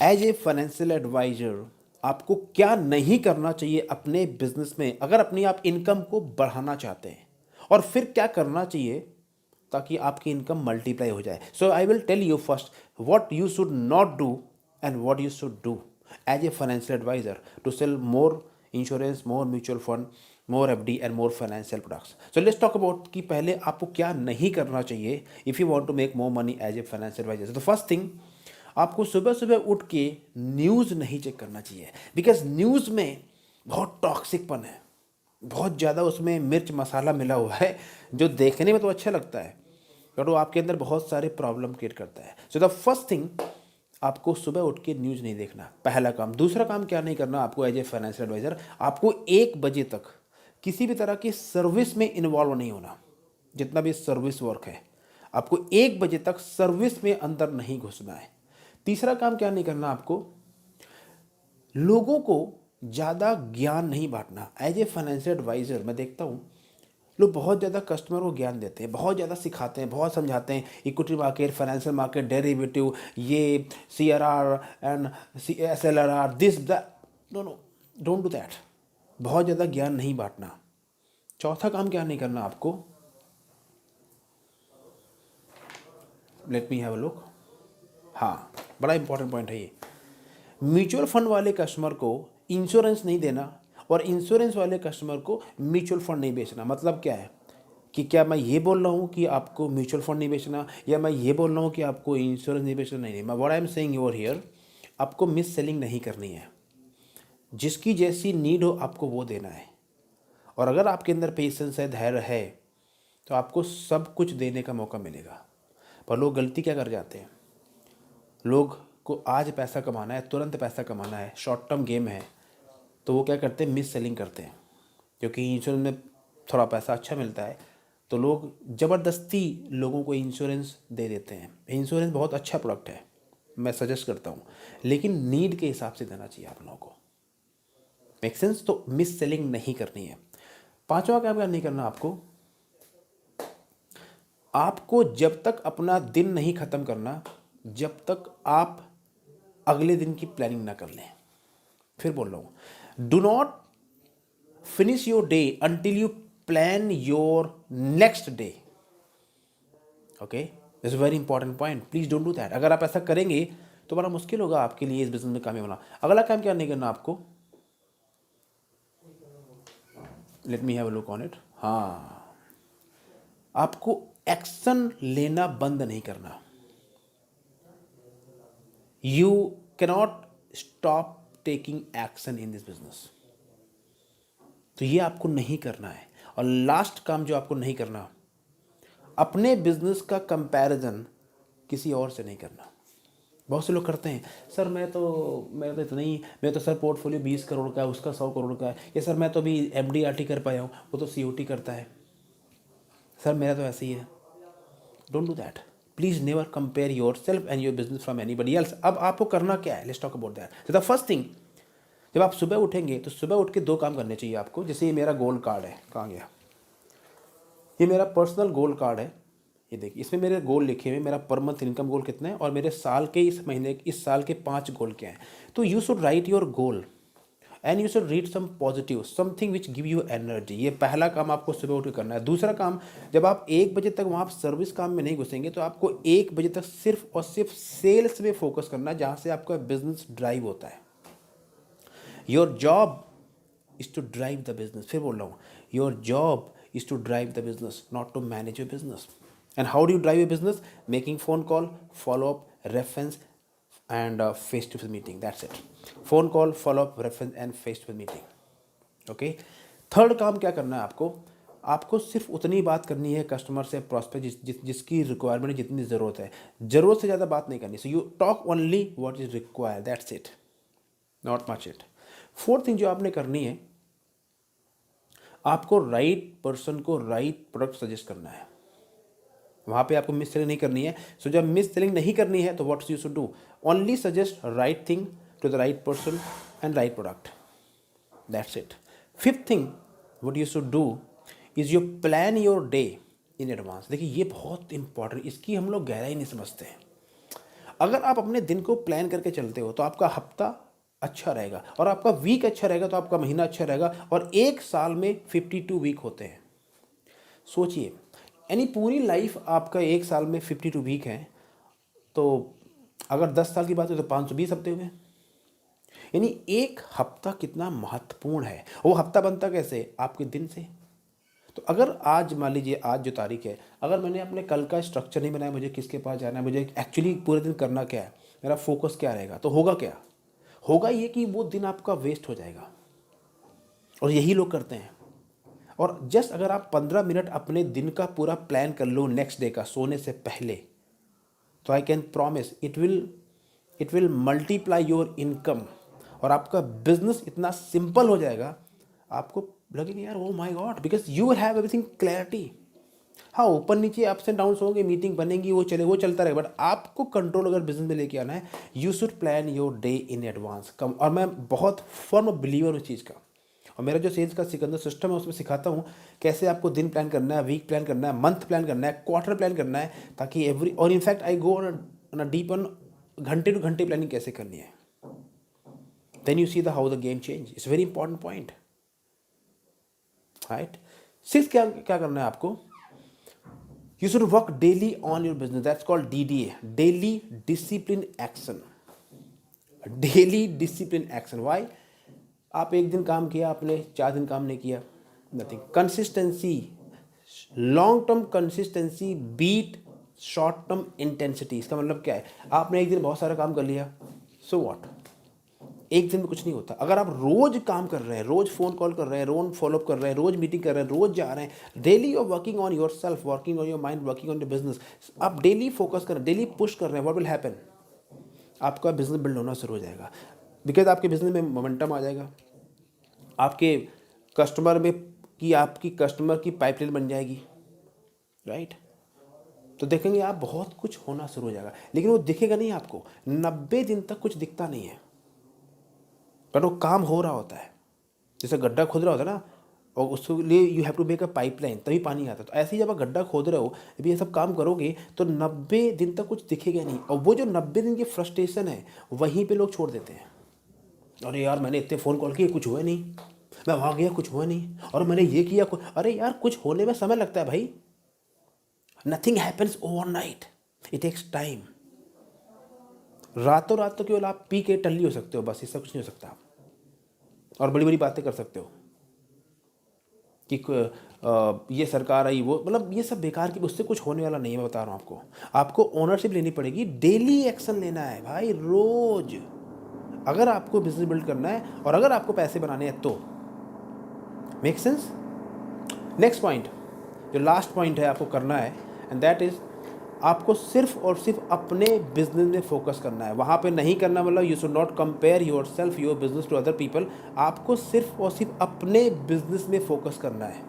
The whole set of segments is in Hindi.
एज ए फाइनेंशियल एडवाइजर आपको क्या नहीं करना चाहिए अपने बिजनेस में अगर अपनी आप इनकम को बढ़ाना चाहते हैं, और फिर क्या करना चाहिए ताकि आपकी इनकम मल्टीप्लाई हो जाए। So I will tell you first what you should not do and what you should do as a financial advisor to sell more insurance, more mutual fund, more FD and more financial products. So let's talk about कि पहले आपको क्या नहीं करना चाहिए if you want to make more money as a financial advisor. तो फर्स्ट थिंग, आपको सुबह सुबह उठ के न्यूज़ नहीं चेक करना चाहिए, बिकॉज न्यूज़ में बहुत टॉक्सिकपन है, बहुत ज़्यादा उसमें मिर्च मसाला मिला हुआ है जो देखने में तो अच्छा लगता है बट वो आपके अंदर बहुत सारे प्रॉब्लम क्रिएट करता है। सो द फर्स्ट थिंग, आपको सुबह उठ के न्यूज़ नहीं देखना, पहला काम। दूसरा काम क्या नहीं करना आपको एज ए फाइनेंशियल एडवाइज़र, आपको 1 बजे तक किसी भी तरह की सर्विस में इन्वॉल्व नहीं होना। जितना भी सर्विस वर्क है आपको 1 बजे तक सर्विस में अंदर नहीं घुसना है। तीसरा काम क्या नहीं करना आपको, लोगों को ज़्यादा ज्ञान नहीं बांटना। एज ए फाइनेंशियल एडवाइज़र मैं देखता हूँ लोग बहुत ज़्यादा कस्टमर को ज्ञान देते हैं, बहुत ज़्यादा सिखाते हैं, बहुत समझाते हैं, equity market, financial market, derivative, ये CRR and SLR, this the, no no, don't do that. बहुत ज़्यादा ज्ञान नहीं बांटना। चौथा काम क्या नहीं करना आपको, let me have a look, हाँ बड़ा इंपॉर्टेंट पॉइंट है ये, म्यूचुअल फंड वाले कस्टमर को इंश्योरेंस नहीं देना और इंश्योरेंस वाले कस्टमर को म्यूचुअल फंड नहीं बेचना। मतलब क्या है कि क्या मैं ये बोल रहा हूँ कि आपको म्यूचुअल फंड नहीं बेचना, या मैं ये बोल रहा हूँ कि आपको इंश्योरेंस नहीं बेचना? नहीं, मैं what I am saying over here, आपको मिस सेलिंग नहीं करनी है। जिसकी जैसी नीड हो आपको वो देना है, और अगर आपके अंदर पेशेंस है, धैर्य है, तो आपको सब कुछ देने का मौका मिलेगा। पर लोग गलती क्या कर जाते हैं, लोग को आज पैसा कमाना है, तुरंत पैसा कमाना है, शॉर्ट टर्म गेम है, तो वो क्या करते हैं, मिस सेलिंग करते हैं। क्योंकि इंश्योरेंस में थोड़ा पैसा अच्छा मिलता है तो लोग ज़बरदस्ती लोगों को इंश्योरेंस दे देते हैं। इंश्योरेंस बहुत अच्छा प्रोडक्ट है, मैं सजेस्ट करता हूँ, लेकिन नीड के हिसाब से देना चाहिए आप लोगों को। Make sense? तो मिस सेलिंग नहीं करनी है। पांचवा काम क्या नहीं करना आपको, आपको जब तक अपना दिन नहीं ख़त्म करना जब तक आप अगले दिन की प्लानिंग ना कर लें। फिर बोल रहा हूँ, do not finish your day until you plan your next day. Okay, this very important point, please don't do that. अगर आप ऐसा करेंगे तो बड़ा मुश्किल होगा आपके लिए इस बिजनेस में कामयाब होना। अगला काम क्या नहीं करना आपको, let me have a look on it, हाँ, आपको एक्शन लेना बंद नहीं करना। You cannot stop taking action in this business. तो ये आपको नहीं करना है। और लास्ट काम जो आपको नहीं करना, अपने बिजनेस का कंपैरिजन किसी और से नहीं करना। बहुत से लोग करते हैं, सर मैं तो इतना ही, मैं तो सर पोर्टफोलियो 20 करोड़ का है, उसका 100 करोड़ का है, या सर मैं तो अभी MDRT कर पाया हूँ, वो तो COT करता है, सर मेरा तो ऐसे ही है। Don't do that, please never compare your self and your business from anybody else. अब आपको करना क्या है, let's talk about that. The first thing, जब आप सुबह उठेंगे तो सुबह उठ के 2 काम करने चाहिए आपको। जैसे ये मेरा गोल कार्ड है, कहाँ गया, ये मेरा पर्सनल गोल कार्ड है, ये देखिए, इसमें मेरे गोल लिखे हुए, मेरा पर मंथ इनकम गोल कितना है और मेरे साल के, इस महीने, इस साल के 5 गोल क्या हैं। तो you should write your goal and you should read some positive, something which give you energy. ये पहला काम आपको सुबह उठ के करना है। दूसरा काम, जब आप 1 बजे तक वहाँ सर्विस काम में नहीं घुसेंगे तो आपको 1 बजे तक सिर्फ और सिर्फ सेल्स में फोकस करना है, जहाँ से आपका बिजनेस ड्राइव होता है। Your job is to drive the business. फिर बोल रहा हूँ, your job is to drive the business, not to manage your business. And how do you drive your business? Making phone call, follow up, reference, and face to face meeting. That's it. Phone call, follow up, reference, and face to face meeting. Okay. Third काम क्या करना है आपको, आपको सिर्फ उतनी बात करनी है कस्टमर से, प्रॉस्पेक्ट जिसकी रिक्वायरमेंट, जितनी ज़रूरत है, ज़रूरत से ज़्यादा बात नहीं करनी। So you talk only what is required, that's it, not much it. Fourth thing जो आपने करनी है, आपको राइट पर्सन को राइट प्रोडक्ट सजेस्ट करना है। वहाँ पे आपको मिस सेलिंग नहीं करनी है। सो जब मिस सेलिंग नहीं करनी है तो what you should do, only suggest right thing to the right person and right product, that's it. Fifth thing what you should do is you plan your day in advance. देखिए ये बहुत इंपॉर्टेंट, इसकी हम लोग गहराई नहीं समझते हैं। अगर आप अपने दिन को प्लान करके चलते हो तो आपका हफ्ता अच्छा रहेगा, और आपका वीक अच्छा रहेगा तो आपका महीना अच्छा रहेगा, और एक साल में 52 वीक होते हैं। सोचिए, यानी पूरी लाइफ आपका एक साल में 52 वीक है, तो अगर 10 साल की बात है तो 520 हफ्ते हुए। यानी एक हफ्ता कितना महत्वपूर्ण है। वो हफ्ता बनता कैसे? आपके दिन से। तो अगर आज मान लीजिए, आज जो तारीख है, अगर मैंने अपने कल का स्ट्रक्चर नहीं बनाया, मुझे किसके पास जाना है, मुझे एक्चुअली पूरे दिन करना क्या है, मेरा फोकस क्या रहेगा, तो होगा क्या? होगा ये कि वो दिन आपका वेस्ट हो जाएगा। और यही लोग करते हैं। और जस्ट अगर आप 15 मिनट अपने दिन का पूरा प्लान कर लो नेक्स्ट डे का सोने से पहले, तो I can promise it will multiply your income, और आपका बिजनेस इतना सिंपल हो जाएगा, आपको लगेगा यार oh my God, because you will have everything clarity. हाँ, ऊपर नीचे अप्स एंड डाउन्स होंगे, मीटिंग बनेंगी, वो चलता रहेगा, बट आपको कंट्रोल अगर बिजनेस में लेके आना है, you should plan your day in advance. कम, और मैं बहुत फर्म बिलीवर उस चीज़ का, और मेरा जो सेल्स का सिकंदर सिस्टम है उसमें सिखाता हूँ कैसे आपको दिन प्लान करना है, वीक प्लान करना है, मंथ प्लान करना है, क्वार्टर प्लान करना है, ताकि और in fact I go on deep on घंटे टू घंटे प्लानिंग कैसे करनी है। Then you see the how the game change. It's very important point, right. Six क्या क्या करना है आपको? You should work daily on your business, that's called DDA, daily discipline action. Daily discipline action. Why? आप एक दिन काम किया, आपने 4 दिन काम नहीं किया, nothing. Consistency, long term consistency beat short term intensity. इसका मतलब क्या है? आपने एक दिन बहुत सारा काम कर लिया, सो व्हाट, एक दिन में कुछ नहीं होता। अगर आप रोज काम कर रहे हैं, रोज फोन कॉल कर रहे हैं, रोज फॉलोअप कर रहे हैं, रोज मीटिंग कर रहे हैं, रोज जा रहे हैं, daily you are working on yourself, working on your mind, working on your business, आप डेली फोकस कर रहे हैं, डेली पुश कर रहे हैं, व्हाट विल हैपन? आपका बिजनेस बिल्ड होना शुरू हो जाएगा, बिकॉज आपके बिजनेस में मोमेंटम आ जाएगा, आपके कस्टमर में की आपकी कस्टमर की पाइपलाइन बन जाएगी, राइट। तो देखेंगे आप बहुत कुछ होना शुरू हो जाएगा, लेकिन वो दिखेगा नहीं आपको, 90 दिन तक कुछ दिखता नहीं है, पर वो काम हो रहा होता है। जैसे गड्ढा खोद रहा होता है ना, और उसके लिए you have to make a pipeline, तभी पानी आता है। तो ऐसे ही जब आप गड्ढा खोद रहे हो, अभी ये सब काम करोगे तो 90 दिन तक कुछ दिखेगा नहीं, और वो जो 90 दिन की फ्रस्ट्रेशन है वहीं पे लोग छोड़ देते हैं। अरे यार, मैंने इतने फ़ोन कॉल किए, कुछ हुआ नहीं, मैं वहाँ गया, कुछ हुआ नहीं, और मैंने ये किया, अरे यार, कुछ होने में समय लगता है भाई। Nothing happens overnight, it takes time. रातों रात तो केवल आप पी के टल्ली हो सकते हो, बस, इससे कुछ नहीं हो सकता। और बड़ी बड़ी बातें कर सकते हो कि ये सरकार आई, वो, मतलब ये सब बेकार की, उससे कुछ होने वाला नहीं है। मैं बता रहा हूँ आपको ओनरशिप लेनी पड़ेगी, डेली एक्शन लेना है भाई, रोज, अगर आपको बिजनेस बिल्ड करना है और अगर आपको पैसे बनाने हैं तो। Make sense? नेक्स्ट पॉइंट, जो लास्ट पॉइंट है आपको करना है, एंड दैट इज, आपको सिर्फ और सिर्फ अपने बिजनेस में फोकस करना है। वहाँ पे नहीं करना, मतलब you should not compare yourself, your business to other people. आपको सिर्फ और सिर्फ अपने बिजनेस में फोकस करना है।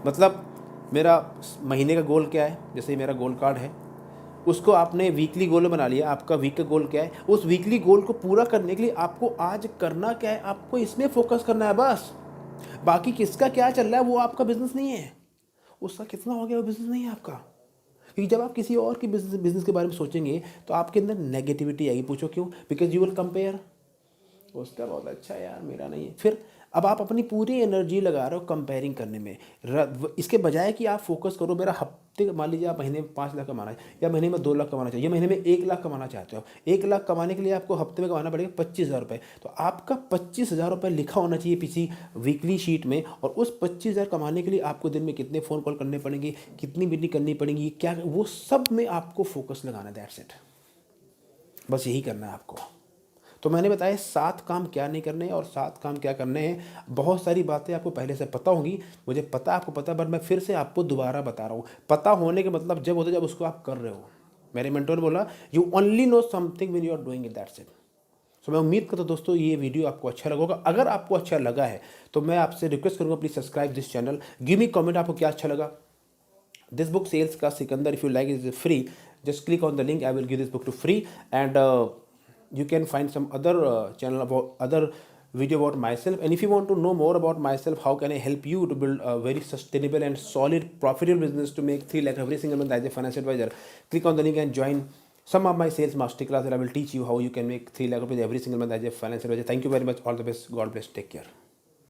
मतलब मेरा महीने का गोल क्या है, जैसे मेरा गोल कार्ड है, उसको आपने वीकली गोल बना लिया। आपका वीक का गोल क्या है, उस वीकली गोल को पूरा करने के लिए आपको आज करना क्या है, आपको इसमें फोकस करना है बस। बाकी किसका क्या चल रहा है वो आपका बिजनेस नहीं है, उसका कितना हो गया वो बिजनेस नहीं है आपका। क्योंकि जब आप किसी और की बिजनेस के बारे में सोचेंगे तो आपके अंदर नेगेटिविटी आएगी। पूछो क्यों? बिकॉज यू विल कंपेयर, उसका बहुत अच्छा है यार, मेरा नहीं है। फिर अब आप अपनी पूरी एनर्जी लगा रहे हो कंपेयरिंग करने में, इसके बजाय कि आप फोकस करो, मेरा हफ्ते, मान लीजिए आप महीने में 5 लाख कमाना है, या महीने में 2 लाख कमाना चाहिए, या महीने में 1 लाख कमाना चाहते हो। 1 लाख कमाने के लिए आपको हफ्ते में कमाना पड़ेगा 25,000 रुपये। तो आपका 25,000 रुपये लिखा होना चाहिए किसी वीकली शीट में, और उस 25,000 कमाने के लिए आपको दिन में कितने फ़ोन कॉल करने पड़ेंगे, कितनी मीटिंग करनी पड़ेगी, क्या, वो सब में आपको फोकस लगाना है। दैट्स इट, बस यही करना है आपको। तो मैंने बताया 7 काम क्या नहीं करने हैं और 7 काम क्या करने हैं। बहुत सारी बातें आपको पहले से पता होंगी, मुझे पता आपको पता, बट मैं फिर से आपको दोबारा बता रहा हूँ। पता होने के मतलब जब होता है जब उसको आप कर रहे हो। मेरे मेंटर ने बोला, you only know something when you are doing it, that's it. So मैं उम्मीद करता हूँ दोस्तों ये वीडियो आपको अच्छा लगा होगा। अगर आपको अच्छा लगा है तो मैं आपसे रिक्वेस्ट करूँगा, please subscribe this channel, give me comment आपको क्या अच्छा लगा। दिस बुक सेल्स का Sikandar, if you like, is free, just click on the link, I will give this book to free, and you can find some other channel about other video about myself. And if you want to know more about myself, how can I help you to build a very sustainable and solid profitable business to make 3 lakh every single month as a financial advisor, click on the link and join some of my sales master class that I will teach you how you can make 3 lakh rupees every single month as a financial advisor. Thank you very much. All the best. God bless. Take care.